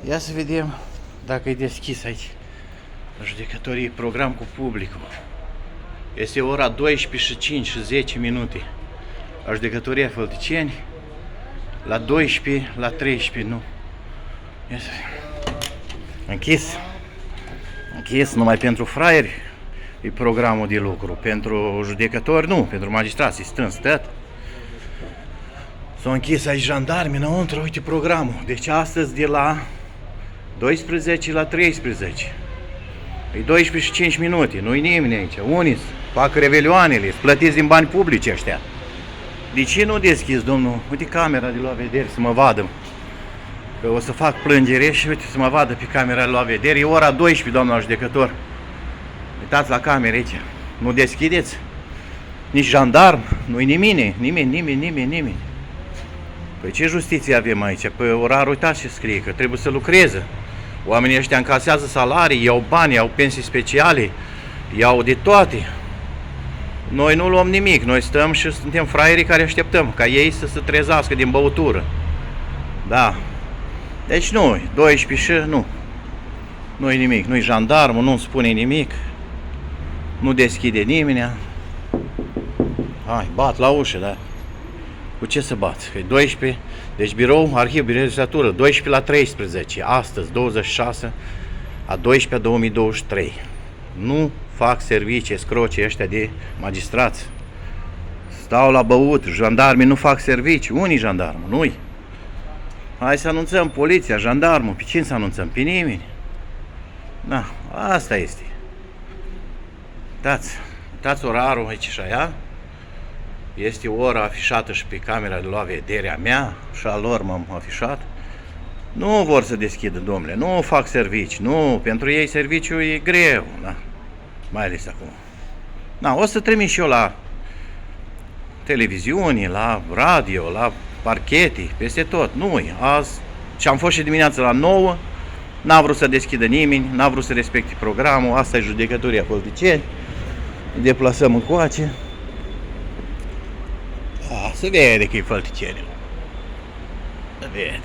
Ia să vedem dacă e deschis aici. Judecătorii, program cu publicul. Este ora 12 și 5 și 10 minute. La judecătoria Fălticeni. La 12, la 13, nu. Ia să vedem. Închis. Închis numai pentru fraieri. E programul de lucru. Pentru judecători nu. Pentru magistrați. Stând stăt. S-au închis aici jandarmi înăuntru. Uite programul. Deci astăzi de la 12 la 13. E 12 și 5 minute. Nu-i nimeni aici. Unii fac revelioanele. Plătiți din bani publici ăștia. De ce nu deschis, domnul? Uite camera de la vedere să mă vadă. Că o să fac plângere și uite să mă vadă pe camera de la vedere. E ora 12, doamna judecător. Uitați la camera aici. Nu deschideți? Nici jandarm. Nu-i nimeni. Păi ce justiție avem aici? Pe orar, uitați ce scrie, că trebuie să lucreze. Oamenii ăștia încasează salarii, iau bani, iau pensii speciale, iau de toate. Noi nu luăm nimic, noi stăm și suntem fraierii care așteptăm ca ei să se trezească din băutură. Da. Deci nu, 12 și nu. Nu-i nimic, nu-i jandarmul, nu-mi spune nimic. Nu deschide nimeni. Hai, bat la ușă, da. Cu ce să bați? Că e 12, deci birou, arhiv, registratură, 12 la 13, astăzi, 26 a 12 a 2023. Nu fac servicii escrocii ăștia de magistrați. Stau la băut, jandarmii nu fac servicii. Unii jandarmul, nu-i. Hai să anunțăm poliția, jandarmul, pe cine să anunțăm? Pe nimeni. Da, asta este. Uitați orarul aici și aia. Este ora afișată și pe camera de la vederea mea și a lor m-am afișat. Nu vor să deschidă, domnule, nu fac servici, nu, pentru ei serviciul e greu, da? Mai ales acum. Da, o să trimit și eu la televiziuni, la radio, la parchete, peste tot. Nu, azi, și am fost și dimineața la 9, n-a vrut să deschidă nimeni, n-a vrut să respecte programul, asta e judecătoria Fălticeni. Ne deplasăm încoace. Se vede că e Fălticeni. Se vede.